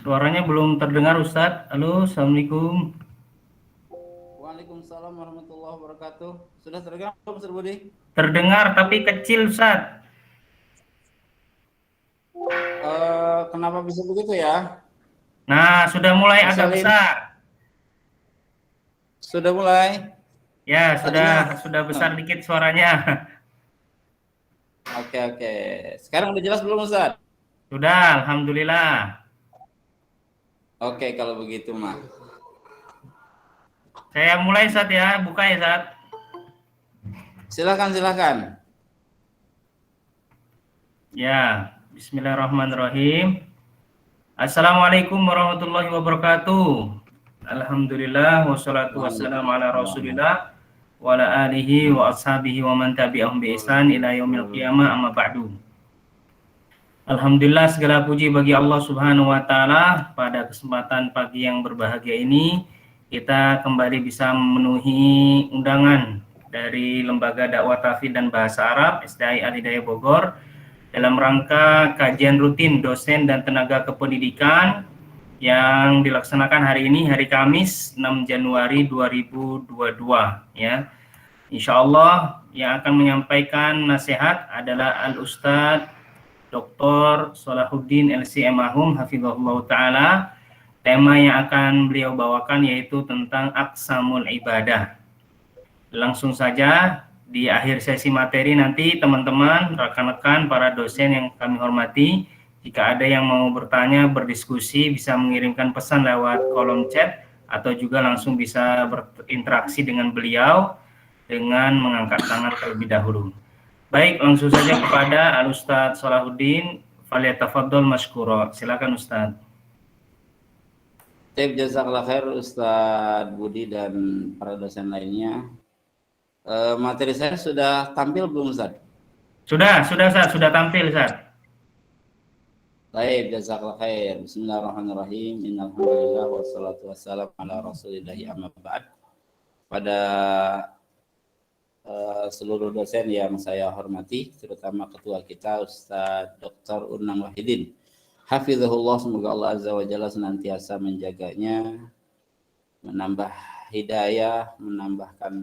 Suaranya belum terdengar Ustadz. Halo, Assalamualaikum. Waalaikumsalam warahmatullahi wabarakatuh. Sudah terdengar belum, Ustaz Budi? Terdengar tapi kecil Ustadz. Kenapa bisa begitu ya? Nah, sudah mulai Mas agak Salim, besar. sudah mulai? Ya, Tadinya, sudah besar dikit suaranya. oke. Sekarang udah jelas belum, Ustaz? Sudah, Alhamdulillah. Oke, kalau begitu mah. Saya mulai Ustadz ya, buka ya Ustadz. Silakan. Ya, Bismillahirrahmanirrahim. Assalamualaikum warahmatullahi wabarakatuh. Alhamdulillah wassalatu wassalamu ala Waalaikumsalam. Rasulillah wa ala alihi wa ashabihi wa man tabi'ahum bi ihsan ila yaumil qiyamah amma ba'du. Alhamdulillah segala puji bagi Allah Subhanahu wa taala. Pada kesempatan pagi yang berbahagia ini kita kembali bisa memenuhi undangan dari Lembaga Dakwah Tauhid dan Bahasa Arab SDAI Al Hidayah Bogor dalam rangka kajian rutin dosen dan tenaga kependidikan yang dilaksanakan hari ini, hari Kamis 6 Januari 2022 ya. Insya Allah yang akan menyampaikan nasihat adalah Al-Ustadz Dr. Salahuddin LC Mahum Hafizahullah Ta'ala. Tema yang akan beliau bawakan yaitu tentang Aqsamul Ibadah. Langsung saja di akhir sesi materi nanti teman-teman, rekan-rekan, para dosen yang kami hormati, jika ada yang mau bertanya, berdiskusi, bisa mengirimkan pesan lewat kolom chat atau juga langsung bisa berinteraksi dengan beliau dengan mengangkat tangan terlebih dahulu. Baik, langsung saja kepada Al-Ustadz Salahuddin. Falyatafaddal masykura. Silakan Ustadz. Jazakallah khair Ustaz Budi dan para dosen lainnya. Materi saya sudah tampil belum, Ustaz? Sudah Ustadz, sudah tampil Ustadz. Baik, jazakallah khair. Bismillahirrahmanirrahim. Innalhamdulillah wassalatu wassalamu ala Rasulillahi amma ba'd. Pada seluruh dosen yang saya hormati, terutama ketua kita Ustaz Dr. Unang Wahidin. Hafizahullah, semoga Allah Azza wa Jalla senantiasa menjaganya, menambah hidayah, menambahkan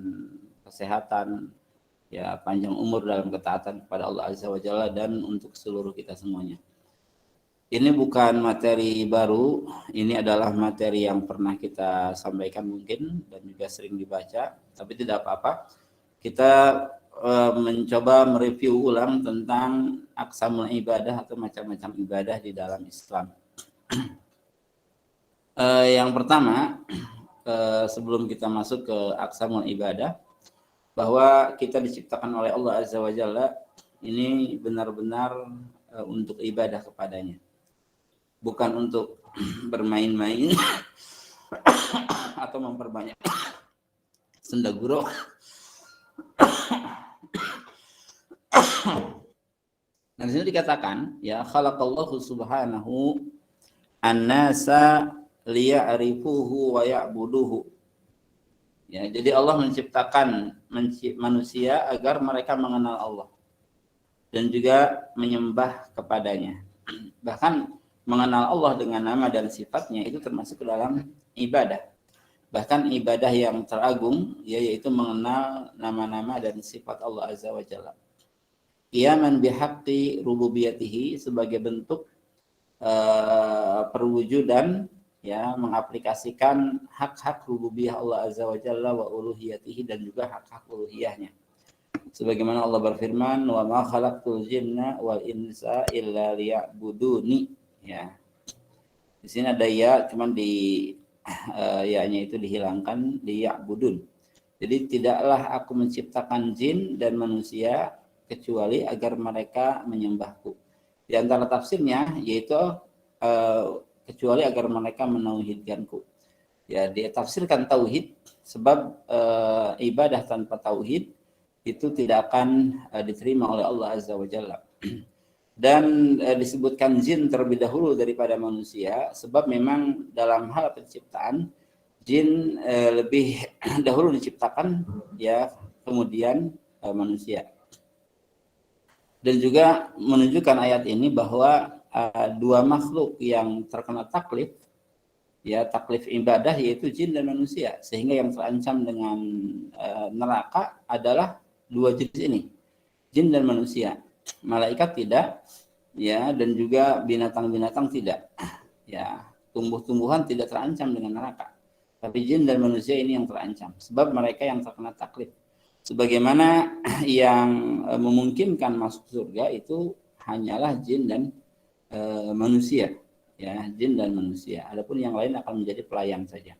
kesehatan, ya panjang umur dalam ketaatan kepada Allah Azza wa Jalla dan untuk seluruh kita semuanya. Ini bukan materi baru, ini adalah materi yang pernah kita sampaikan mungkin dan juga sering dibaca, tapi tidak apa-apa. Kita mencoba mereview ulang tentang aqsamul ibadah atau macam-macam ibadah di dalam Islam. Yang pertama, sebelum kita masuk ke aqsamul ibadah, bahwa kita diciptakan oleh Allah Azza wa Jalla ini benar-benar untuk ibadah kepadanya, bukan untuk bermain-main atau memperbanyak sendaguro. Nah, di sini dikatakan ya khalaqallahu subhanahu an-nasa liya'rifuhu wa ya'buduhu. Ya, jadi Allah menciptakan manusia agar mereka mengenal Allah dan juga menyembah kepadanya. Bahkan mengenal Allah dengan nama dan sifatnya itu termasuk ke dalam ibadah. Bahkan ibadah yang teragung yaitu mengenal nama-nama dan sifat Allah Azza wa Jalla. Qiyaman bihaqqi rububiyatihi, sebagai bentuk perwujudan ya, mengaplikasikan hak-hak rububiyah Allah Azza wa Jalla wa uluhiyatihi, dan juga hak-hak uluhiyahnya. Sebagaimana Allah berfirman, wa ma khalaqtul jinna wal insa illa liya'buduni, ya. Di sini ada ya, cuman di ya-nya itu dihilangkan, liya'budun. Jadi tidaklah aku menciptakan jin dan manusia kecuali agar mereka menyembahku. Di antara tafsirnya yaitu kecuali agar mereka menauhidkanku. Ya, dia tafsirkan tauhid sebab ibadah tanpa tauhid itu tidak akan diterima oleh Allah Azza wa Jalla. Dan disebutkan jin terlebih dahulu daripada manusia sebab memang dalam hal penciptaan jin lebih dahulu diciptakan ya, kemudian manusia. Dan juga menunjukkan ayat ini bahwa dua makhluk yang terkena taklif, ya taklif ibadah, yaitu jin dan manusia, sehingga yang terancam dengan neraka adalah dua jenis ini, jin dan manusia. Malaikat tidak, ya, dan juga binatang-binatang tidak, ya, tumbuh-tumbuhan tidak terancam dengan neraka, tapi jin dan manusia ini yang terancam, sebab mereka yang terkena taklif. Sebagaimana yang memungkinkan masuk surga itu hanyalah jin dan manusia, ya, jin dan manusia. Adapun yang lain akan menjadi pelayan saja.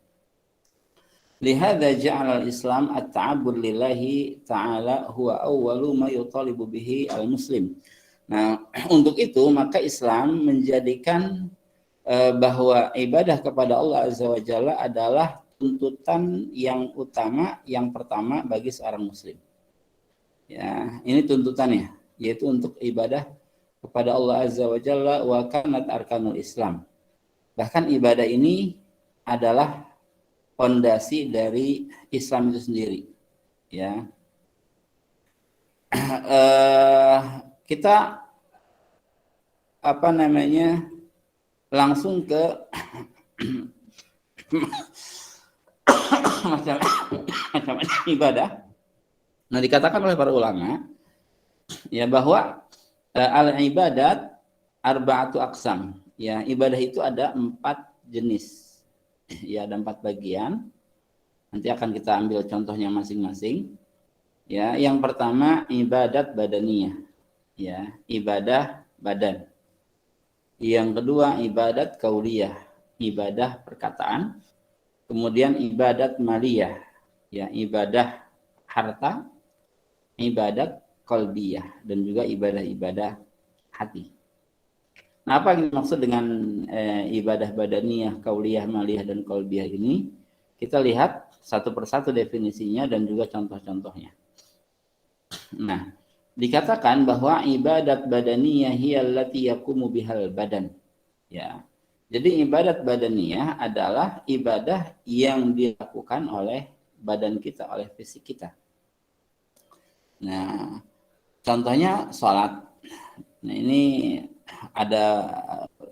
Lihadza ja'ala al-Islam at-ta'abbud lillahi ta'ala huwa awwalu ma yutalibu bihi al-muslim. Nah, untuk itu maka Islam menjadikan bahwa ibadah kepada Allah Azza wa Jalla adalah tuntutan yang utama, yang pertama bagi seorang muslim. Ya, ini tuntutannya, yaitu untuk ibadah kepada Allah Azza wa Jalla wa kanat arkanul Islam. Bahkan ibadah ini adalah fondasi dari Islam itu sendiri. Ya, kita langsung ke macam ibadah. Nah, dikatakan oleh para ulama, ya, bahwa al-ibadat arba'atu aqsam. Ya, ibadah itu ada 4 jenis. Ya, ada 4 bagian. Nanti akan kita ambil contohnya masing-masing. Ya, yang pertama ibadat badaniyah. Ya, ibadah badan. Yang kedua ibadat qauliyah, ibadah perkataan. Kemudian ibadat maliyah, ya, ibadah harta. Ibadat qalbiyah, dan juga ibadah-ibadah hati. Nah, apa yang dimaksud dengan ibadah badaniyah, qauliyah, maliyah, dan qalbiyah ini? Kita lihat satu persatu definisinya dan juga contoh-contohnya. Nah, dikatakan bahwa ibadat badaniyah hiya allati yaqumu bihal badan. Ya. Jadi ibadat badaniyah adalah ibadah yang dilakukan oleh badan kita, oleh fisik kita. Nah, contohnya sholat. Nah, ini ada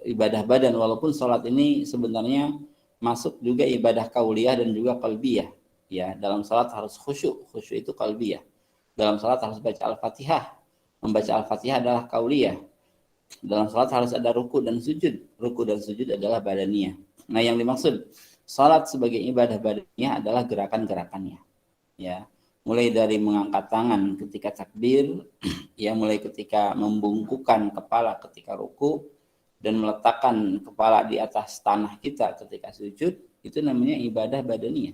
ibadah badan, walaupun sholat ini sebenarnya masuk juga ibadah qauliyah dan juga qalbiyah. Ya, dalam sholat harus khusyuk, khusyuk itu qalbiyah. Dalam sholat harus baca Al-Fatihah. Membaca Al-Fatihah adalah qauliyah. Dalam sholat harus ada ruku dan sujud. Ruku dan sujud adalah badaniyah. Nah, yang dimaksud sholat sebagai ibadah badaniyah adalah gerakan-gerakannya. Ya. Mulai dari mengangkat tangan ketika takbir, ya, mulai ketika membungkukkan kepala ketika ruku, dan meletakkan kepala di atas tanah kita ketika sujud, itu namanya ibadah badaniyah.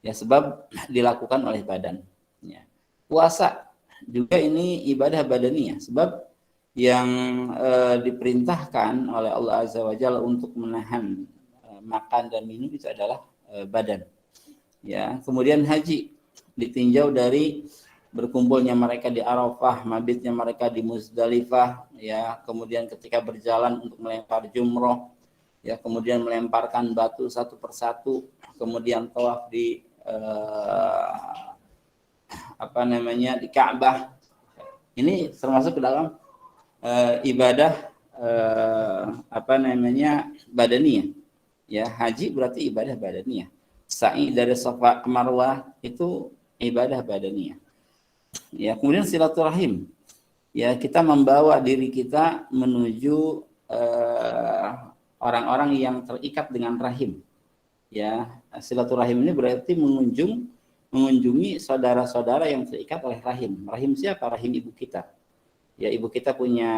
Ya, sebab dilakukan oleh badan. Ya. Puasa juga ini ibadah badaniyah, sebab yang diperintahkan oleh Allah Azza wa Jalla untuk menahan makan dan minum itu adalah badan. Ya, kemudian haji ditinjau dari berkumpulnya mereka di Arafah, mabitnya mereka di Muzdalifah, ya, kemudian ketika berjalan untuk melempar jumroh, ya, kemudian melemparkan batu satu persatu, kemudian tawaf di di Ka'bah. Ini termasuk ke dalam ibadah badaniyah. Ya, haji berarti ibadah badaniyah. Sa'i dari Safa ke Marwah itu ibadah badaniyah. Ya, kemudian silaturahim. Ya, kita membawa diri kita menuju orang-orang yang terikat dengan rahim. Ya, silaturahim ini berarti mengunjungi saudara-saudara yang terikat oleh rahim. Rahim siapa? Rahim ibu kita. Ya, ibu kita punya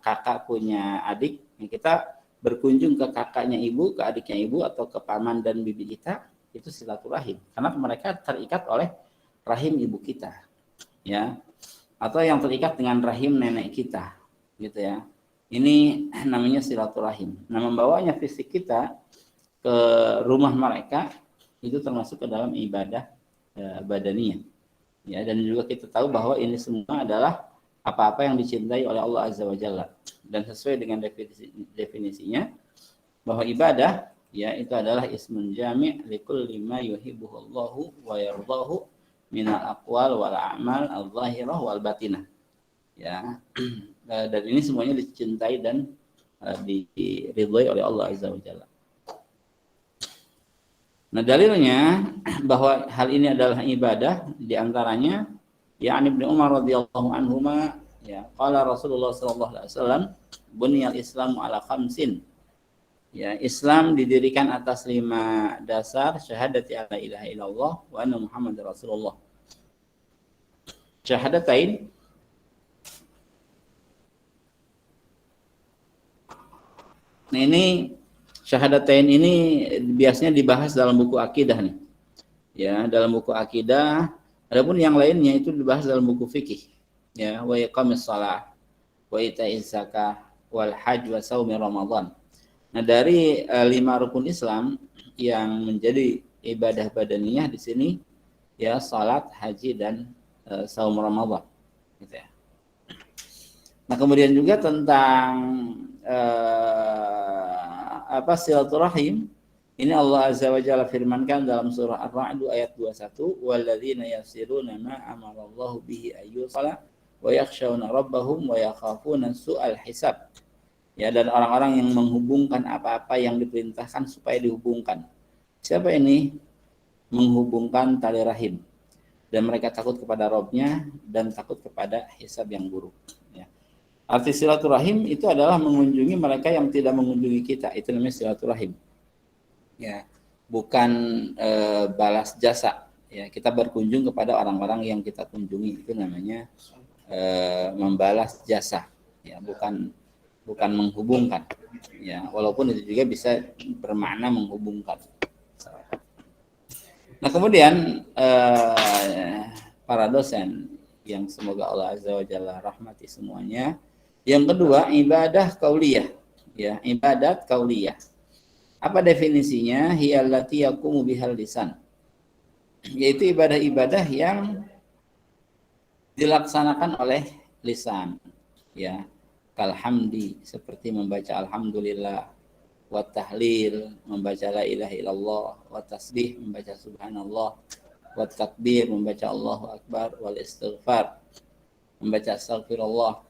kakak, punya adik. Kita berkunjung ke kakaknya ibu, ke adiknya ibu, atau ke paman dan bibi kita, itu silaturahim. Karena mereka terikat oleh rahim ibu kita. Ya, atau yang terikat dengan rahim nenek kita, gitu ya. Ini namanya silaturahim. Nah, membawanya fisik kita ke rumah mereka itu termasuk ke dalam ibadah badaniyah. Ya, dan juga kita tahu bahwa ini semua adalah apa-apa yang dicintai oleh Allah Azza wa Jalla, dan sesuai dengan definisinya bahwa ibadah, ya, itu adalah ismun jami' likulli ma yuhibbuhullahu wa yardahu minal aqwal wal a'mal al-zahirah wal batinah. Ya. Dan ini semuanya dicintai dan diridhoi oleh Allah Azza wa Jalla. Nah, dalilnya bahwa hal ini adalah ibadah di antaranya yakni Ibnu Umar radhiyallahu anhuma ya qala Rasulullah sallallahu alaihi wasallam buniyal Islamu ala khamsin. Ya, Islam didirikan atas 5 dasar syahadati alla ilaha illallah wa anna Muhammadar Rasulullah. Syahadatain Nah, ini syahadatain ini biasanya dibahas dalam buku akidah nih. Ya, dalam buku akidah, adapun yang lainnya itu dibahas dalam buku fikih. Ya, wa iqamis shalah, wa ita'iz zakah, wal hajj wa shaumi ramadan. Nah, dari 5 rukun Islam yang menjadi ibadah badaniyah di sini ya salat, haji dan saum Ramadan gitu ya. Nah, kemudian juga tentang silaturahim. Ini Allah Azza wa Jalla firmankan dalam surah Ar-Ra'd ayat 21, walladzina yasiruna ma amarallahu bihi ayyusala wa yakhshawna rabbahum wa yakhafuna su'al hisab. Ya, dan orang-orang yang menghubungkan apa-apa yang diperintahkan supaya dihubungkan. Siapa ini? Menghubungkan tali rahim. Dan mereka takut kepada Rabb-nya dan takut kepada hisab yang buruk. Ya. Arti silaturahim itu adalah mengunjungi mereka yang tidak mengunjungi kita. Itu namanya silaturahim. Ya, bukan balas jasa. Ya, kita berkunjung kepada orang-orang yang kita kunjungi. Itu namanya membalas jasa. Ya, bukan menghubungkan. Ya, walaupun itu juga bisa bermakna menghubungkan. Nah, kemudian para dosen yang semoga Allah Azza wa Jalla rahmati semuanya. Yang kedua, ibadah qauliyah. Ya, ibadat qauliyah. Apa definisinya? Hiyallati yaqumu bihal lisan. Yaitu ibadah-ibadah yang dilaksanakan oleh lisan. Ya, kalhamdi seperti membaca alhamdulillah, wa tahlil membaca la ilaha illallah, wa tasbih membaca subhanallah, wa takbir membaca Allahu akbar, wal istighfar membaca astagfirullah,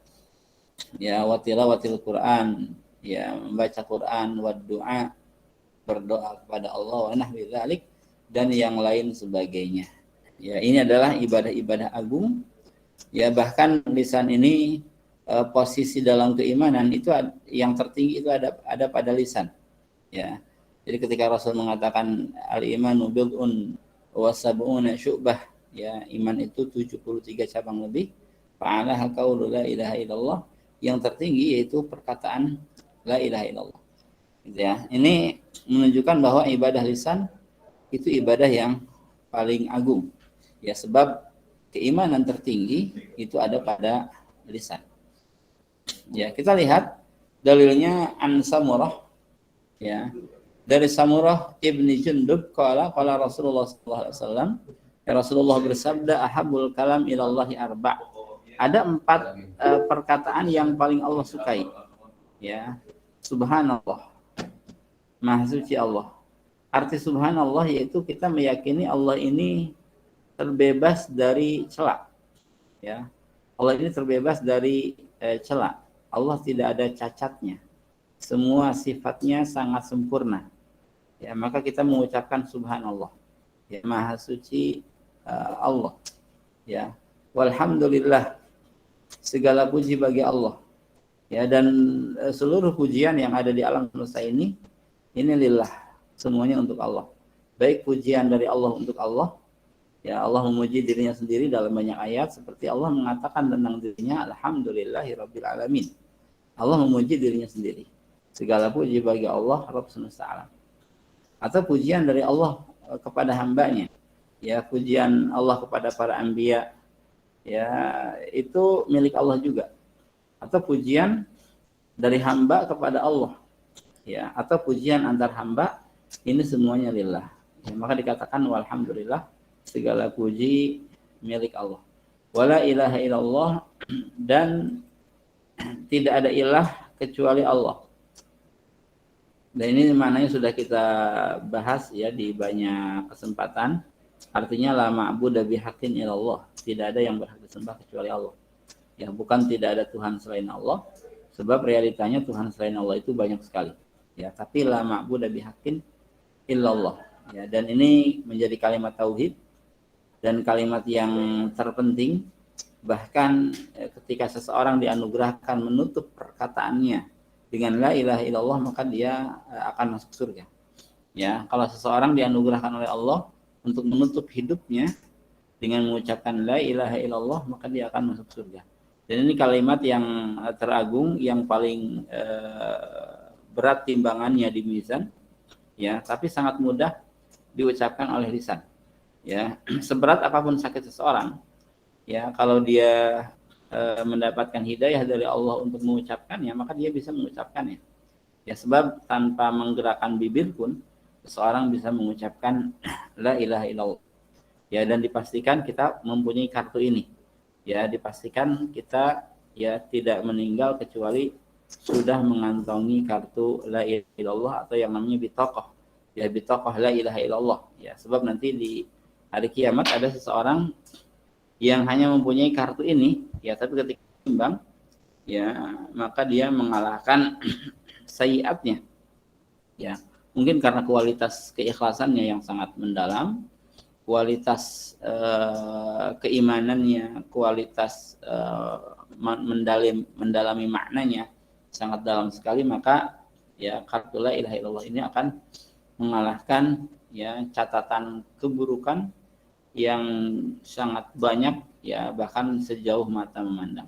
ya wa tilawatil Quran ya membaca Quran, wa du'a berdoa kepada Allah, wa nahwi dzalik dan yang lain sebagainya. Ya, ini adalah ibadah-ibadah agung. Ya, bahkan lisan ini posisi dalam keimanan itu yang tertinggi itu ada pada lisan. Ya. Jadi ketika Rasul mengatakan al-imanu bid'un wa sab'una syu'bah, ya, iman itu 73 cabang lebih. Fa'alaha qaulu la ilaha illallah, yang tertinggi yaitu perkataan la ilaha illallah. Gitu ya. Ini menunjukkan bahwa ibadah lisan itu ibadah yang paling agung. Ya, sebab keimanan tertinggi itu ada pada lisan. Ya, kita lihat dalilnya an Samurah ya. Dari Samurah Ibni Jundub qala Rasulullah sallallahu alaihi wasallam, ya Rasulullah bersabda ahabul kalam ilallahi arba'. Ada 4 perkataan yang paling Allah sukai. Ya. Subhanallah. Maha suci Allah. Arti subhanallah yaitu kita meyakini Allah ini terbebas dari cela. Ya. Allah ini terbebas dari cela. Allah tidak ada cacatnya. Semua sifatnya sangat sempurna. Ya, maka kita mengucapkan subhanallah. Ya, maha suci Allah. Ya. Walhamdulillah. Segala puji bagi Allah. Ya, dan seluruh pujian yang ada di alam semesta ini lillah. Semuanya untuk Allah. Baik pujian dari Allah untuk Allah. Ya, Allah memuji dirinya sendiri dalam banyak ayat seperti Allah mengatakan tentang dirinya alhamdulillahirabbil alamin. Allah memuji dirinya sendiri. Segala puji bagi Allah Rabb semesta alam. Atau pujian dari Allah kepada hambanya. Ya, pujian Allah kepada para anbiya ya itu milik Allah juga. Atau pujian dari hamba kepada Allah. Ya, atau pujian antar hamba, ini semuanya lillah. Ya, maka dikatakan walhamdulillah, segala puji milik Allah. Wala ilaha illallah, dan tidak ada ilah kecuali Allah. Dan ini maknanya sudah kita bahas ya di banyak kesempatan. Artinya la ma'budu bihaqqin illallah, tidak ada yang berhak disembah kecuali Allah. Ya, bukan tidak ada Tuhan selain Allah. Sebab realitanya Tuhan selain Allah itu banyak sekali. Ya, tapi la ma'budu bihaqqin illallah. Ya, dan ini menjadi kalimat tauhid dan kalimat yang terpenting. Bahkan ketika seseorang dianugerahkan menutup perkataannya dengan la ilaha illallah, maka dia akan masuk surga. Ya, kalau seseorang dianugerahkan oleh Allah untuk menutup hidupnya dengan mengucapkan la ilaha illallah, maka dia akan masuk surga. Dan ini kalimat yang teragung, yang paling berat timbangannya di mizan, ya, tapi sangat mudah diucapkan oleh lisan. Ya, seberat apapun sakit seseorang, ya, kalau dia mendapatkan hidayah dari Allah untuk mengucapkannya, maka dia bisa mengucapkannya. Ya, sebab tanpa menggerakkan bibir pun seseorang bisa mengucapkan la ilaha illallah. Ya, dan dipastikan kita mempunyai kartu ini. Ya, dipastikan kita ya tidak meninggal kecuali sudah mengantongi kartu la ilaha illallah atau yang namanya bitaqah. Ya, bitaqah la ilaha illallah. Ya, sebab nanti di hari kiamat ada seseorang yang hanya mempunyai kartu ini, ya, tapi ketika timbang, ya, maka dia mengalahkan sayiatnya. Ya, mungkin karena kualitas keikhlasannya yang sangat mendalam, kualitas keimanannya, kualitas mendalami maknanya sangat dalam sekali, maka ya kartu la ilaha illallah ini akan mengalahkan ya catatan keburukan yang sangat banyak, ya, bahkan sejauh mata memandang.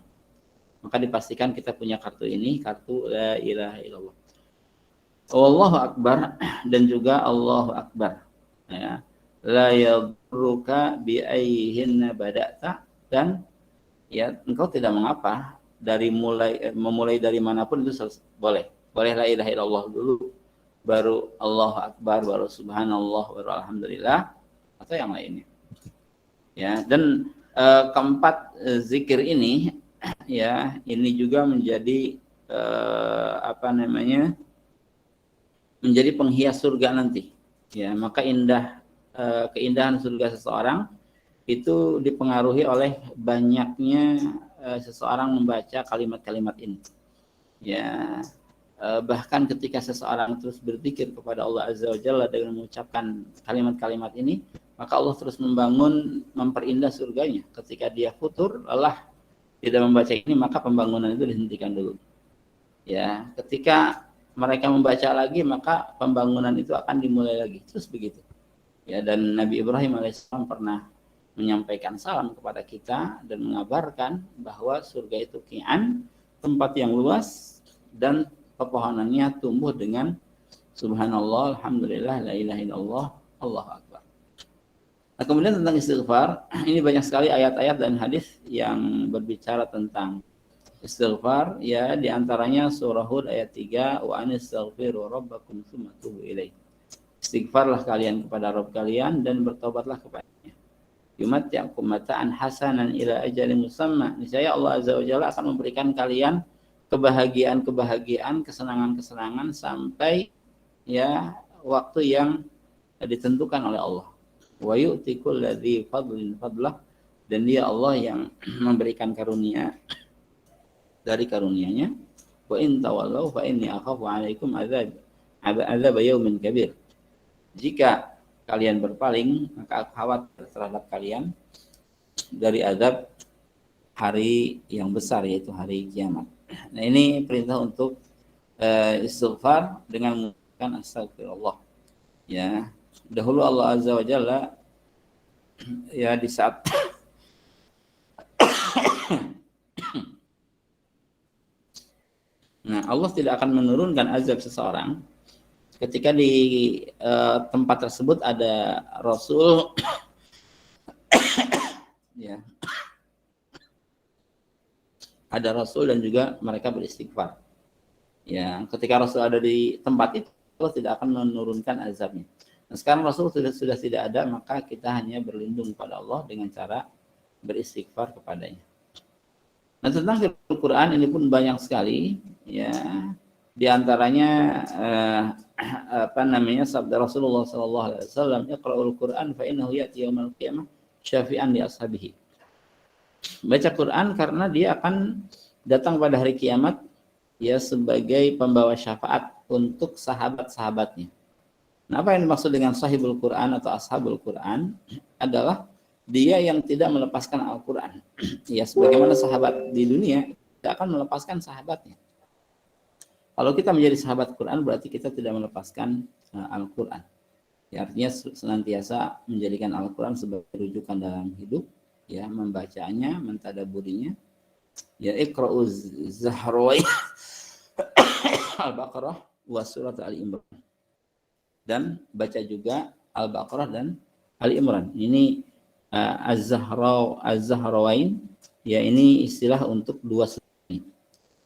Maka dipastikan kita punya kartu ini, kartu la ilaha illallah. Allahu akbar, dan juga Allahu akbar, ya. La yadurruka bi ayyihinna bada'ta, dan ya engkau tidak mengapa dari memulai dari manapun itu boleh la ilaha illallah dulu, baru Allahu akbar, baru subhanallah, baru alhamdulillah, atau yang lainnya. Ya, dan keempat zikir ini, ya, ini juga menjadi menjadi penghias surga nanti. Ya, maka keindahan surga seseorang itu dipengaruhi oleh banyaknya seseorang membaca kalimat-kalimat ini. Ya, bahkan ketika seseorang terus berzikir kepada Allah Azza wa Jalla dengan mengucapkan kalimat-kalimat ini, maka Allah terus memperindah surganya. Ketika dia futur, lelah, tidak membaca ini, maka pembangunan itu dihentikan dulu. Ya, ketika mereka membaca lagi, maka pembangunan itu akan dimulai lagi. Terus begitu. Ya, dan Nabi Ibrahim alaihissalam pernah menyampaikan salam kepada kita dan mengabarkan bahwa surga itu qi'an, tempat yang luas, dan pepohonannya tumbuh dengan subhanallah, alhamdulillah, la ilaha illallah, Allahu akbar. Nah, kemudian tentang istighfar, ini banyak sekali ayat-ayat dan hadis yang berbicara tentang istighfar, ya, di antaranya surah Hud ayat 3, wa anistaghfiru rabbakum tsumma tubu ilaihi. Istighfarlah kalian kepada Rabb kalian dan bertobatlah kepadanya. Yumatti'ukum mata'an hasanan ila ajalin musamma. Niscaya Allah Azza wa Jalla akan memberikan kalian kebahagiaan-kebahagiaan, kesenangan-kesenangan sampai ya waktu yang ditentukan oleh Allah. Wa yu'ti kulladzi fadlin fadlah, dan dia Allah yang memberikan karunia dari karunia-Nya. Wa in tawallaw fa inni akhafu 'alaikum adzab yaumin kabir. Jika kalian berpaling, maka aku khawatir terhadap kalian dari azab hari yang besar, yaitu hari kiamat. Nah, ini perintah untuk istighfar dengan menggunakan astagfirullah. Ya, dahulu Allah Azza wa Jalla, ya, di saat nah, Allah tidak akan menurunkan azab seseorang ketika di tempat tersebut ada Rasul, ya, ada Rasul dan juga mereka beristighfar. Ya, ketika Rasul ada di tempat itu, Allah tidak akan menurunkan azabnya. Nah, sekarang Rasul sudah tidak ada, maka kita hanya berlindung kepada Allah dengan cara beristighfar kepadanya. Nah, tentang Al-Quran ini pun banyak sekali, ya. Di antaranya sabda Rasulullah sallallahu alaihi wasallam, "Iqra'ul Qur'an fa innahu ya'ti yaumil qiyamah syafi'an li ashabihi." Baca Quran karena dia akan datang pada hari kiamat ya sebagai pembawa syafaat untuk sahabat-sahabatnya. Nah, apa yang dimaksud dengan sahibul Quran atau ashabul Quran adalah dia yang tidak melepaskan Al-Quran. Ya, sebagaimana sahabat di dunia tidak akan melepaskan sahabatnya. Kalau kita menjadi sahabat Quran berarti kita tidak melepaskan Al-Quran. Ya, artinya senantiasa menjadikan Al-Quran sebagai rujukan dalam hidup, ya, membacanya, mentadaburinya. Ya, Iqra'uz Zahrawi Al-Baqarah wa surat Ali Imran. Dan baca juga Al-Baqarah dan Ali Imran. Ini Az-Zahrawain, ya, ini istilah untuk dua surat ini.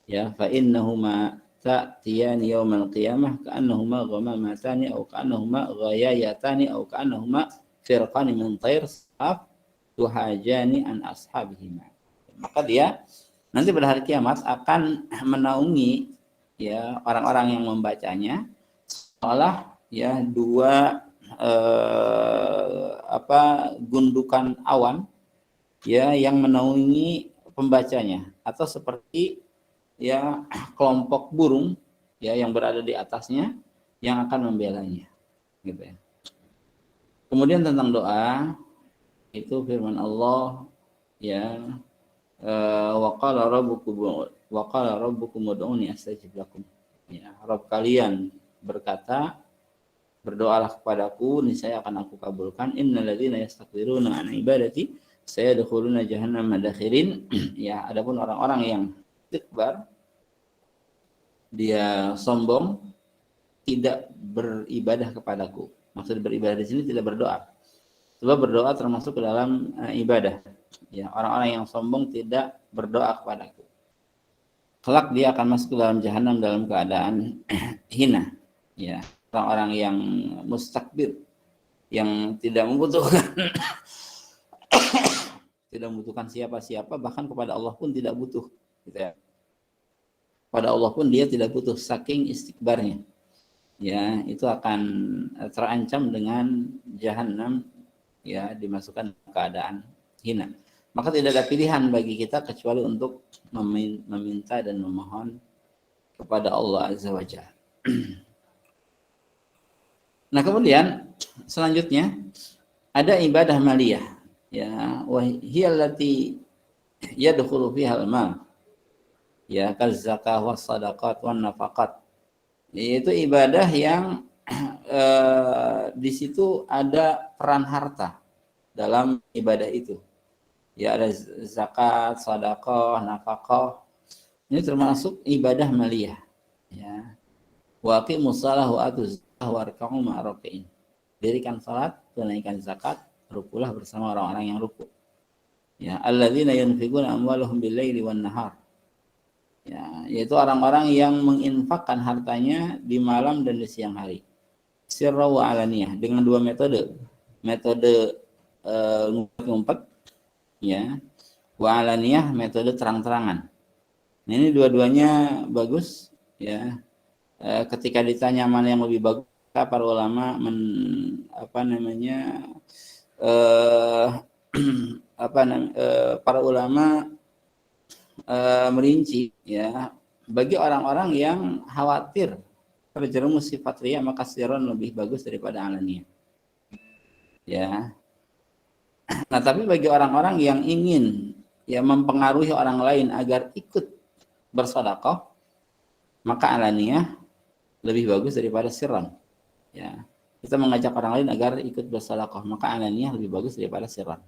Ya, fa innahuma ta'tiyani yaumal qiyamah ka'annahuma ghamamatani aw ka'annahuma ghayayatani aw ka'annahuma firqani min tayr saf tuhajani an ashabihima. Maka dia nanti pada hari kiamat akan menaungi, ya, orang-orang yang membacanya seolah, ya, dua gundukan awan, ya, yang menaungi pembacanya, atau seperti, ya, kelompok burung, ya, yang berada di atasnya yang akan membelanya, gitu ya. Kemudian tentang doa itu firman Allah, ya, wa qala rabbukum ud'uni astajib lakum. Ya, Rabb kalian berkata, berdoalah kepadaku, niscaya akan aku kabulkan. Innal ladzina yastakbiruna an ibadati sayadkhuluna jahannama dakhirin. Ya, adapun orang-orang yang istikbar, dia sombong, tidak beribadah kepadaku. Maksud beribadah di sini tidak berdoa. Sebab berdoa termasuk ke dalam ibadah. Ya, orang-orang yang sombong tidak berdoa kepadaku. Kelak dia akan masuk ke dalam jahanam dalam keadaan hina. Ya, orang-orang yang mustakbir, yang tidak membutuhkan tidak membutuhkan siapa-siapa, bahkan kepada Allah pun tidak butuh, gitu ya. Pada Allah pun dia tidak butuh, saking istikbarnya. Ya, itu akan terancam dengan jahanam, ya, dimasukkan keadaan hina. Maka tidak ada pilihan bagi kita kecuali untuk meminta dan memohon kepada Allah Azza wa Jalla. Nah, kemudian selanjutnya ada ibadah maliyah, ya, wa hiya allati yadkhulu fiha al-mal, ya, kal zakah was sadaqat wan nafaqat. Yaitu ibadah yang di situ ada peran harta dalam ibadah itu. Ya, ada zakat, sedekah, nafkah. Ini termasuk ibadah maliyah. Ya. Wa aqimus shalah wa atuz zakah warka'u ma'arakin. Dirikan salat, tunaikan zakat, rukulah bersama orang-orang yang ruku. Ya, alladzina yunfiquna amwalahum bil-laili wan-nahar. Ya, yaitu orang-orang yang menginfakkan hartanya di malam dan di siang hari. Sirra wa alaniyah, dengan dua metode. Metode ngumpet-ngumpet, ya, wa alaniyah, metode terang-terangan. Nah, ini dua-duanya bagus, ya. Ketika ditanya mana yang lebih bagus, para ulama para ulama merinci, ya, bagi orang-orang yang khawatir terjerumus sifat riya, maka sirron lebih bagus daripada alaniyah. Ya. Nah, tapi bagi orang-orang yang ingin, ya, mempengaruhi orang lain agar ikut bersedekah, maka alaniyah lebih bagus daripada sirran. Ya. Kita mengajak orang lain agar ikut bersedekah, maka alaniyah lebih bagus daripada sirran.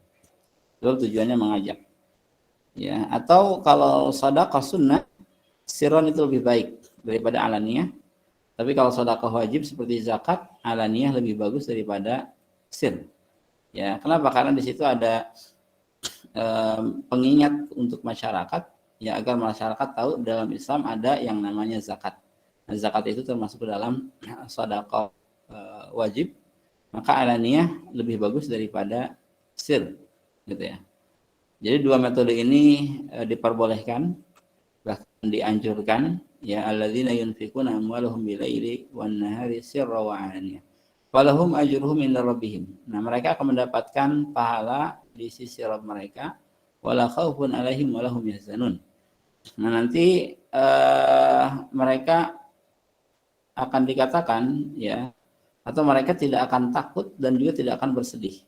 Sebab tujuannya mengajak. Ya, atau kalau sedekah sunnah, sirran itu lebih baik daripada alaniyah. Tapi kalau sedekah wajib seperti zakat, alaniyah lebih bagus daripada sir. Ya, kenapa? Karena di situ ada pengingat untuk masyarakat, ya, agar masyarakat tahu dalam Islam ada yang namanya zakat. Nah, zakat itu termasuk ke dalam sedekah wajib, maka alaniyah lebih bagus daripada sir, gitu ya. Jadi dua metode ini diperbolehkan, bahkan dianjurkan, ya, alladzina yunfikuna amwalahum bil-laili wan-nahari sirra wa alaniyah. Falahum ajruhum inda rabbihim. Nah, mereka akan mendapatkan pahala di sisi Rabb mereka. Wala khaufun alaihim walahum yahzanun. Nah, nanti mereka akan dikatakan ya, atau mereka tidak akan takut dan juga tidak akan bersedih.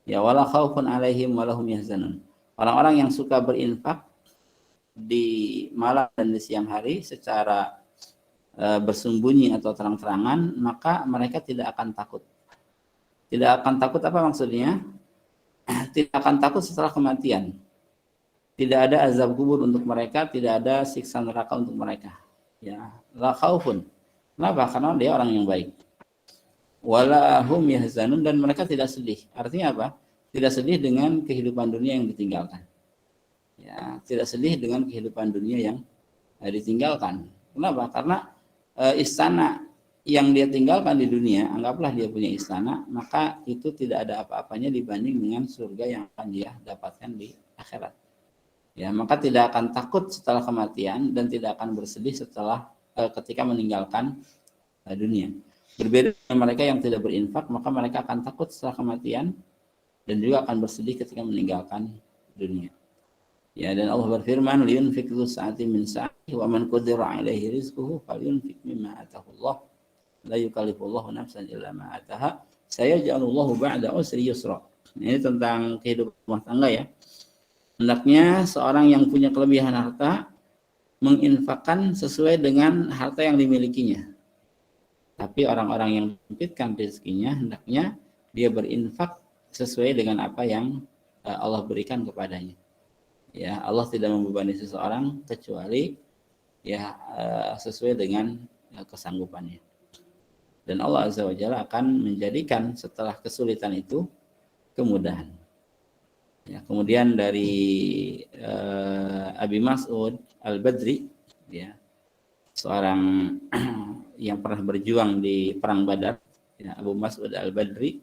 Ya, wala khaufun alaihim walahum yahzanun. Orang-orang yang suka berinfak di malam dan di siang hari secara bersembunyi atau terang-terangan, maka mereka tidak akan takut. Tidak akan takut apa maksudnya? Tidak akan takut setelah kematian. Tidak ada azab kubur untuk mereka, tidak ada siksa neraka untuk mereka. Ya, la khaufun. Kenapa? Karena dia orang yang baik. Wala hum yahzanun, dan mereka tidak sedih. Artinya apa? Tidak sedih dengan kehidupan dunia yang ditinggalkan. Ya, tidak sedih dengan kehidupan dunia yang ditinggalkan. Kenapa? Karena istana yang dia tinggalkan di dunia, anggaplah dia punya istana, maka itu tidak ada apa-apanya dibanding dengan surga yang akan dia dapatkan di akhirat. Ya, maka tidak akan takut setelah kematian dan tidak akan bersedih setelah ketika meninggalkan dunia. Berbeda dengan mereka yang tidak berinfak, maka mereka akan takut setelah kematian dan juga akan bersedih ketika meninggalkan dunia. Ya, dan Allah berfirman, liyunfik dzu sa'atin min sa'atihi wa man qudira 'alaihi rizquhu falyunfik mimma ataahu Allah. La yukallifullahu nafsan illa ma ataha. Sayaj'alullahu ba'da usri yusra. Ini tentang kehidupan rumah tangga ya. Hendaknya seorang yang punya kelebihan harta menginfakkan sesuai dengan harta yang dimilikinya. Tapi orang-orang yang menyempitkan rezekinya, hendaknya dia berinfak sesuai dengan apa yang Allah berikan kepadanya. Ya, Allah tidak membebani seseorang kecuali ya sesuai dengan kesanggupannya. Dan Allah Azza wa Jalla akan menjadikan setelah kesulitan itu kemudahan. Ya, kemudian dari Abi Mas'ud Al-Badri, ya, seorang yang pernah berjuang di perang Badar, ya, Abu Mas'ud Al-Badri,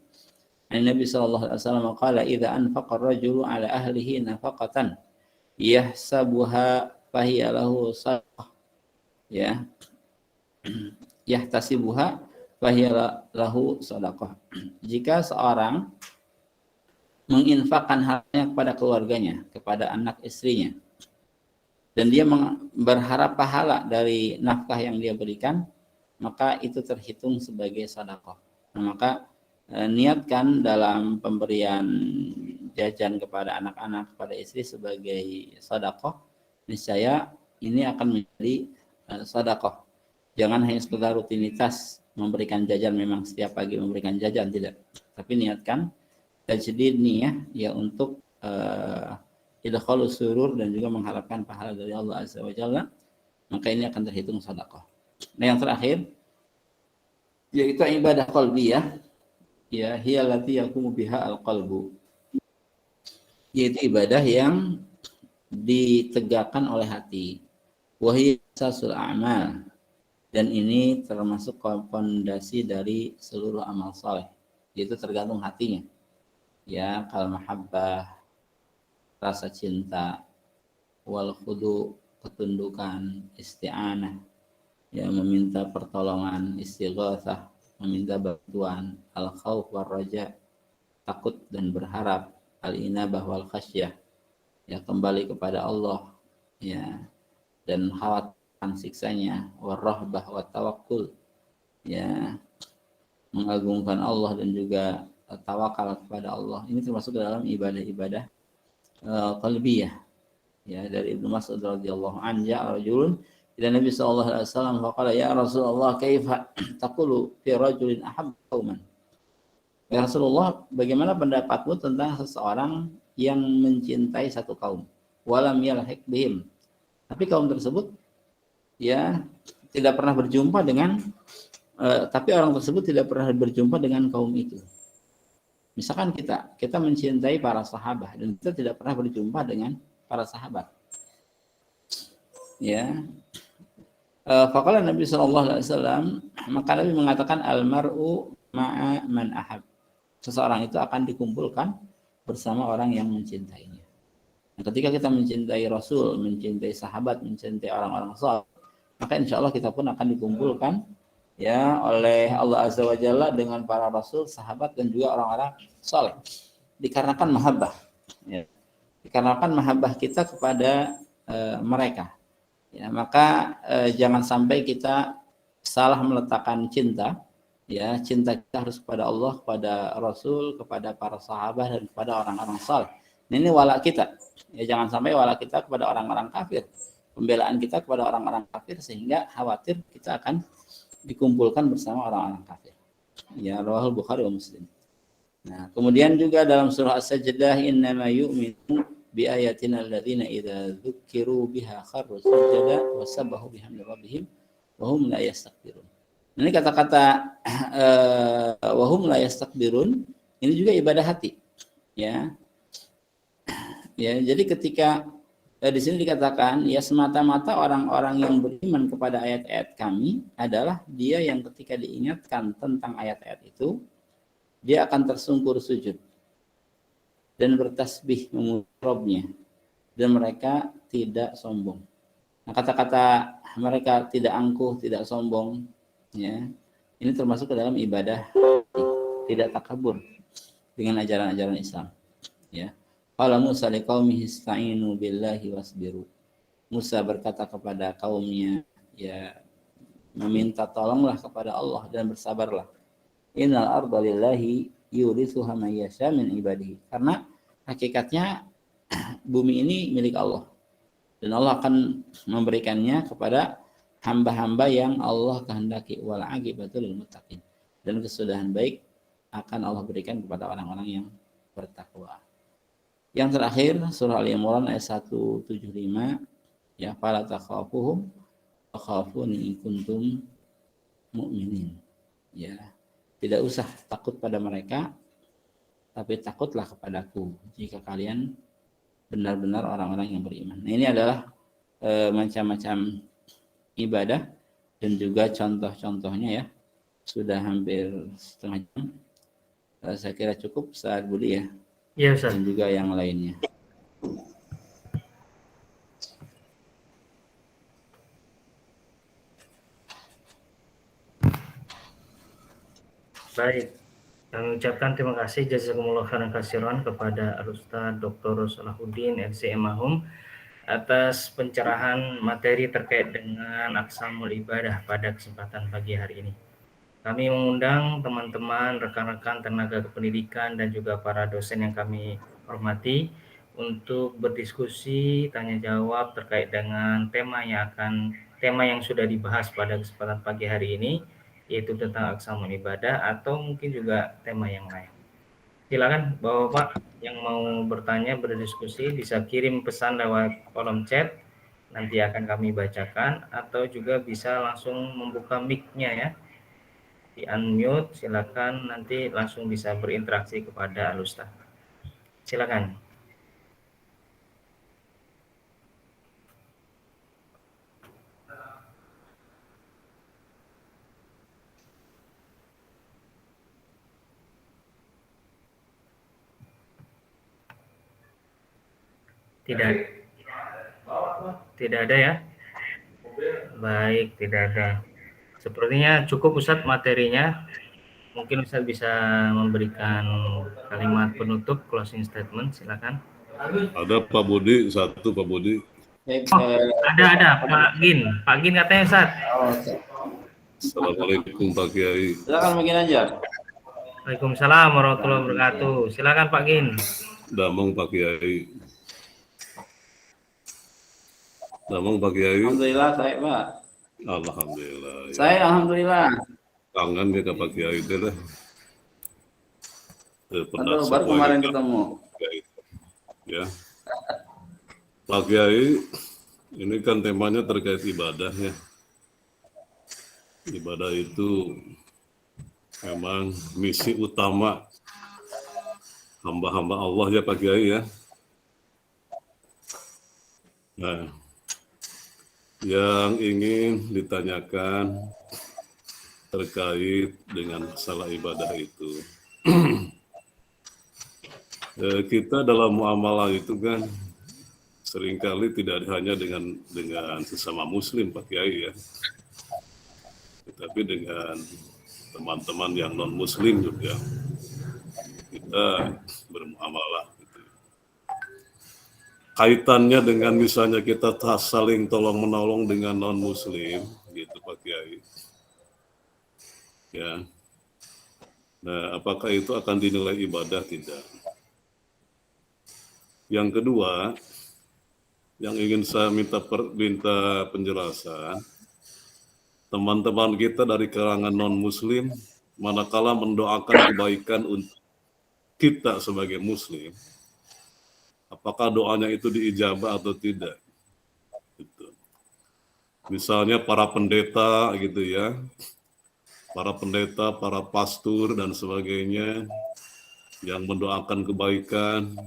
Nabi sallallahu alaihi wasallam qala idza anfaqa ar-rajulu ala ahlihi nafaqatan yahsabuha fahiya lahu sadaqah, ya, yahtasibuha fahiya lahu sadaqah. Jika seorang menginfakkan hartanya kepada keluarganya, kepada anak istrinya, dan dia berharap pahala dari nafkah yang dia berikan, maka itu terhitung sebagai sedekah. Nah, maka niatkan dalam pemberian jajan kepada anak-anak, kepada istri sebagai sedekah, niscaya ini akan menjadi sedekah. Jangan hanya sekedar rutinitas memberikan jajan, memang setiap pagi memberikan jajan, tidak. Tapi niatkan tajdid niyah ya untuk idkhalus surur dan juga mengharapkan pahala dari Allah Azza wa Jalla, maka ini akan terhitung sedekah. Nah, yang terakhir yaitu ibadah qalbiyah, ya, hiya allati yaqumu biha al-qalbu, yaitu ibadah yang ditegakkan oleh hati. Wa hiya asasul a'mal, dan ini termasuk fondasi dari seluruh amal saleh, yaitu tergantung hatinya. Ya, kal mahabbah, rasa cinta, wal khudu, ketundukan, isti'anah, ya, meminta pertolongan, istighatsah, meminta bantuan, al khauf war raja, takut dan berharap, al inabah wal khasyah, ya, kembali kepada Allah, ya, dan khawatir akan siksanya, war rahbah wat tawakkul, ya, mengagungkan Allah dan juga tawakal kepada Allah. Ini termasuk dalam ibadah-ibadah qalbiyah. Ya, dari Ibnu Mas'ud radhiyallahu anhu, ja'a rajulun ila Nabi sallallahu alaihi wasallam faqala ya Rasulullah kaifa taqulu fi rajulin ahabba qauman. Ya Rasulullah, bagaimana pendapatmu tentang seseorang yang mencintai satu kaum, walam yalhiq bihim, tapi kaum tersebut ya tidak pernah berjumpa dengan tapi orang tersebut tidak pernah berjumpa dengan kaum itu. Misalkan kita mencintai para sahabat dan kita tidak pernah berjumpa dengan para sahabat. Ya. Faqala Nabi sallallahu alaihi wasallam, maka Nabi mengatakan al-mar'u ma'a man ahab. Seseorang itu akan dikumpulkan bersama orang yang mencintainya. Nah, ketika kita mencintai Rasul, mencintai sahabat, mencintai orang-orang saleh, maka insya Allah kita pun akan dikumpulkan ya oleh Allah Azza wa Jalla dengan para rasul, sahabat dan juga orang-orang saleh. Dikarenakan mahabbah, ya. Dikarenakan mahabbah kita kepada mereka. Ya, maka jangan sampai kita salah meletakkan cinta. Ya, cinta kita harus kepada Allah, kepada Rasul, kepada para sahabat dan kepada orang-orang saleh. Ini wala kita. Ya, jangan sampai wala kita kepada orang-orang kafir. Pembelaan kita kepada orang-orang kafir sehingga khawatir kita akan dikumpulkan bersama orang-orang kafir. Ya, rawahul Bukhari wa Muslim. Nah, kemudian juga dalam surah As-Sajdah, innama yu'minu bi ayatina alladzina idza dzukiru biha kharru sujada wa sabbahu bihamdi rabbihim wa hum la yastakbirun. Ini kata-kata wa hum la yastakbirun ini juga ibadah hati. Ya. Ya, jadi ketika di sini dikatakan ya semata-mata orang-orang yang beriman kepada ayat-ayat kami adalah dia yang ketika diingatkan tentang ayat-ayat itu dia akan tersungkur sujud dan bertasbih memuji Rabb-nya dan mereka tidak sombong. Nah, kata-kata mereka tidak angkuh, tidak sombong, ya, ini termasuk ke dalam ibadah tidak takabur dengan ajaran-ajaran Islam. Ya, qala Musa liqaumihi ista'inu billahi wasbiru. Musa berkata kepada kaumnya, ya, meminta tolonglah kepada Allah dan bersabarlah. Innal arda lillahi yurithuha may yasha min ibadihi. Karena hakikatnya bumi ini milik Allah dan Allah akan memberikannya kepada hamba-hamba yang Allah kehendaki. Wal aqibatu lil muttaqin. Dan kesudahan baik akan Allah berikan kepada orang-orang yang bertakwa. Yang terakhir surah Al-Imran ayat 175, ya, fala takhafuhum wa khafuni in kuntum mu'minin. Ya, tidak usah takut pada mereka, tapi takutlah kepadaku jika kalian benar-benar orang-orang yang beriman. Nah, ini adalah macam-macam ibadah dan juga contoh-contohnya, ya. Sudah hampir setengah jam. Saya kira cukup Ustaz Budi, ya. Iya, Ustaz. Dan juga yang lainnya. Baik. Kami ucapkan terima kasih jazakumullah khairan katsiran kepada Al-Ustaz Dr. Salahuddin LCM Mahum atas pencerahan materi terkait dengan aqsamul ibadah pada kesempatan pagi hari ini. Kami mengundang teman-teman, rekan-rekan tenaga kependidikan dan juga para dosen yang kami hormati untuk berdiskusi, tanya jawab terkait dengan tema yang sudah dibahas pada kesempatan pagi hari ini, yaitu tentang aqsamul ibadah atau mungkin juga tema yang lain. Silakan Bapak-bapak yang mau bertanya, berdiskusi bisa kirim pesan lewat kolom chat, nanti akan kami bacakan, atau juga bisa langsung membuka mic-nya, ya, di unmute, silakan nanti langsung bisa berinteraksi kepada Al-Ustaz. Silakan. Tidak ada, ya. Baik, tidak ada. Sepertinya cukup Ustadz materinya. Mungkin Ustadz bisa memberikan kalimat penutup, closing statement, silakan. Ada Pak Budi, satu Pak Budi. Ada Pak Gin katanya Ustadz. Assalamualaikum Pak Kiai. Silakan mungkin aja. Waalaikumsalam warahmatullahi wabarakatuh. Silakan Pak Gin. Damang Pak Kiai. Damang Pak Kiai. Alhamdulillah saya Pak. Alhamdulillah. Ya. Saya alhamdulillah. Kangen ya Pak Kiai itu lah. Baru kemarin ketemu. Ya. Pak Kiai, ini kan temanya terkait ibadah, ya. Ibadah itu memang misi utama hamba-hamba Allah, ya Pak Kiai, ya. Nah, yang ingin ditanyakan terkait dengan masalah ibadah itu. Kita dalam muamalah itu kan seringkali tidak hanya dengan sesama muslim Pak Kiai, ya. Tetapi dengan teman-teman yang non muslim juga kita bermuamalah gitu. kaitannya dengan misalnya kita saling tolong menolong dengan non muslim gitu Pak Kiai ya. Nah, apakah itu akan dinilai ibadah? Tidak. Yang kedua, yang ingin saya minta penjelasan, teman-teman kita dari kalangan non-muslim, manakala mendoakan kebaikan untuk kita sebagai muslim, apakah doanya itu diijabah atau tidak? Gitu. Misalnya para pendeta gitu ya, para pendeta, para pastor dan sebagainya, yang mendoakan kebaikan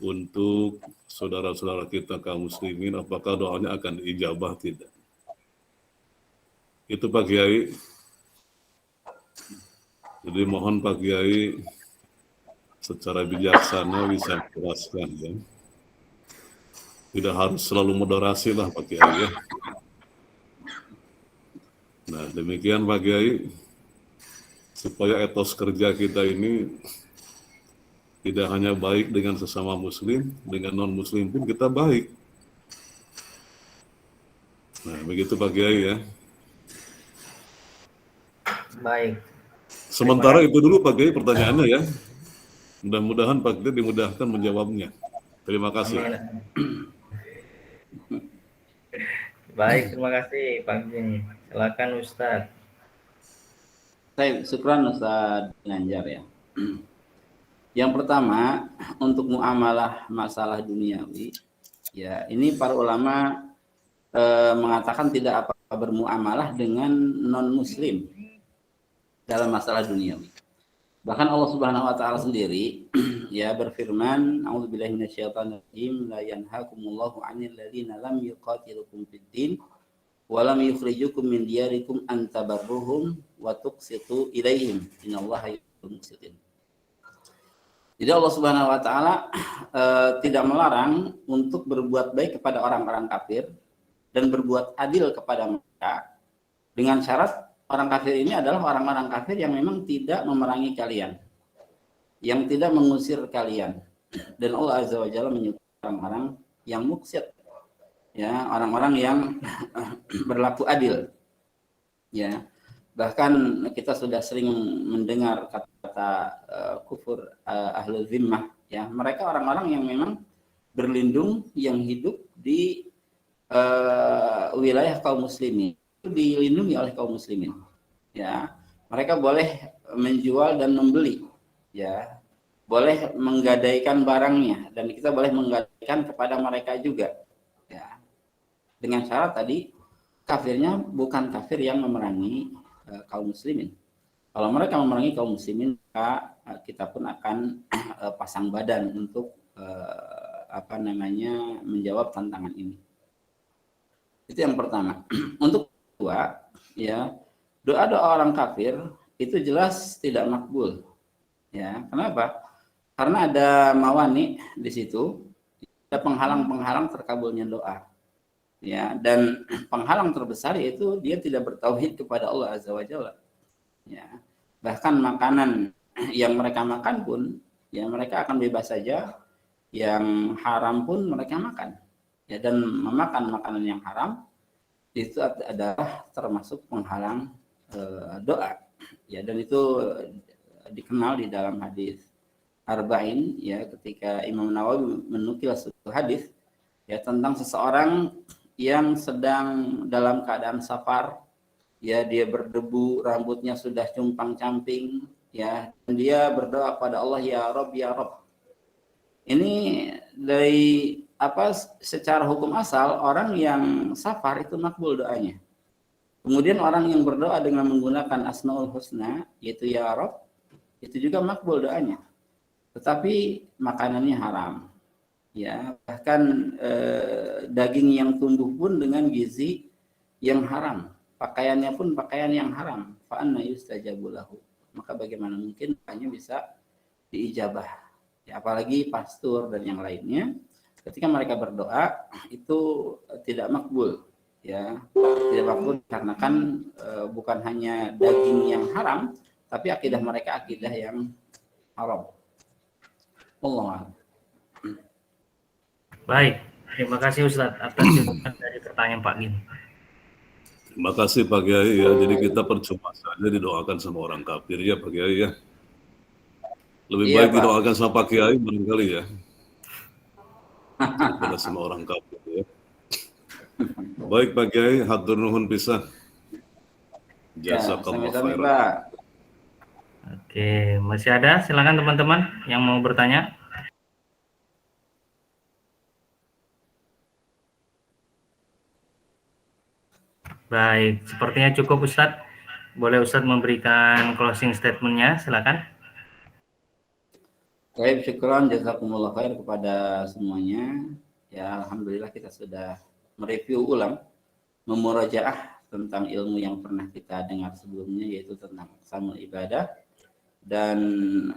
untuk saudara-saudara kita kaum muslimin, apakah doanya akan diijabah tidak? Itu Pak Kiai. Jadi mohon Pak Kiai secara bijaksana bisa menjelaskan ya. Tidak harus selalu moderasi lah Pak Kiai ya. Nah demikian Pak Kiai, supaya etos kerja kita ini tidak hanya baik dengan sesama muslim, dengan non muslim pun kita baik. Nah begitu Pak Kiai ya. Baik. Sementara itu dulu Pak Kiai pertanyaannya ya. Mudah-mudahan Pak Kiai dimudahkan menjawabnya. Terima kasih. Amin. Baik, terima kasih Pak Jin. Silakan Ustadz. Baik, syukran Ustaz Ganjar ya. Yang pertama, untuk muamalah masalah duniawi, ya ini para ulama mengatakan tidak apa bermuamalah dengan non-muslim dalam masalah duniawi. Bahkan Allah Subhanahu wa taala sendiri ya berfirman, "A'udzubillahi minasyaitonirrajim, la yanhakumullahu 'anil ladzina lam yuqatilukum fid din wa lam yukhrijukum min diyarikum an tabarruhum wa tuqsitu ilaihim. Innallaha yuhibbul muqsitin." Jadi Allah Subhanahu wa taala tidak melarang untuk berbuat baik kepada orang-orang kafir dan berbuat adil kepada mereka dengan syarat orang kafir ini adalah orang-orang kafir yang memang tidak memerangi kalian, yang tidak mengusir kalian. Dan Allah Azza wa Jalla menyukai orang-orang yang muqsit, ya, orang-orang yang berlaku adil. Ya. Bahkan kita sudah sering mendengar kata kufur ahlul zimmah, ya. Mereka orang-orang yang memang berlindung, yang hidup di wilayah kaum muslimin, dilindungi oleh kaum muslimin. Ya, mereka boleh menjual dan membeli, ya. Boleh menggadaikan barangnya dan kita boleh menggadaikan kepada mereka juga. Ya. Dengan syarat tadi kafirnya bukan kafir yang memerangi kaum muslimin. Kalau mereka memerangi kaum muslimin, maka kita pun akan pasang badan untuk menjawab tantangan ini. Itu yang pertama. Untuk kedua, ya, doa orang kafir itu jelas tidak makbul. Ya, kenapa? Karena ada mawani di situ, ada penghalang-penghalang terkabulnya doa. Ya, dan penghalang terbesar yaitu dia tidak bertauhid kepada Allah Azza wa Jalla. Ya. Bahkan makanan yang mereka makan pun ya mereka akan bebas saja, yang haram pun mereka makan. Ya, dan memakan makanan yang haram itu adalah termasuk penghalang doa. Ya, dan itu dikenal di dalam hadis Arba'in, ya, ketika Imam Nawawi menukil suatu hadis ya tentang seseorang yang sedang dalam keadaan safar, ya, dia berdebu, rambutnya sudah compang-camping, ya, dan dia berdoa pada Allah, ya Rob, ya Rob. Ini dari secara hukum asal orang yang safar itu makbul doanya. Kemudian orang yang berdoa dengan menggunakan Asmaul Husna, yaitu ya Rob, itu juga makbul doanya. Tetapi makanannya haram. Ya, bahkan daging yang tumbuh pun dengan gizi yang haram, pakaiannya pun pakaian yang haram. Fa anna yustajabu lahu. Maka bagaimana mungkin hanya bisa diijabah? Ya, apalagi pastor dan yang lainnya, ketika mereka berdoa itu tidak makbul, ya, tidak makbul karena kan bukan hanya daging yang haram, tapi akidah mereka akidah yang haram. Allah. Baik, terima kasih Ustadz atas jawaban dari pertanyaan Pak Gin. Terima kasih Pak Kiai ya. Jadi kita percuma saja didoakan sama orang kafir ya Pak Kiai ya. Lebih Iya, baik Pak. didoakan sama Pak Kiai barangkali ya. Daripada sama orang kafir ya. Baik Pak Kiai, hatur nuhun pisan. Ya, Jazakallah sama-sama, khairan. Pak. Oke, masih ada? Silakan teman-teman yang mau bertanya. Baik, sepertinya cukup Ustadz. Boleh Ustadz memberikan closing statement-nya, silakan. Baik, syukran jazakumullah khair kepada semuanya. Ya, alhamdulillah kita sudah mereview ulang, memurajaah tentang ilmu yang pernah kita dengar sebelumnya, yaitu tentang aqsamul ibadah. Dan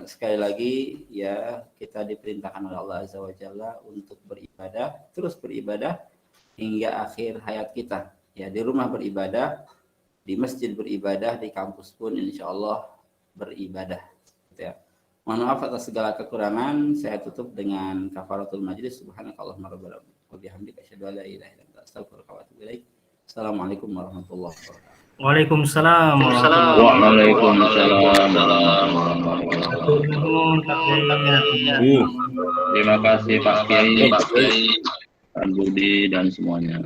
sekali lagi ya, kita diperintahkan oleh Allah Azza wa Jalla untuk beribadah, terus beribadah hingga akhir hayat kita. Ya, di rumah beribadah, di masjid beribadah, di kampus pun insya Allah beribadah. Ya. Mohon maaf atas segala kekurangan. Saya tutup dengan kafaratul majlis. Subhanakallahumma rabbana wa bihamdika asyhadu an la ilaha illa anta astaghfiruka wa atubu ilaik. Assalamualaikum warahmatullahi wabarakatuh. Waalaikumsalam. Waalaikumsalam. Terima kasih Pak Kiai, Pak Budi dan semuanya.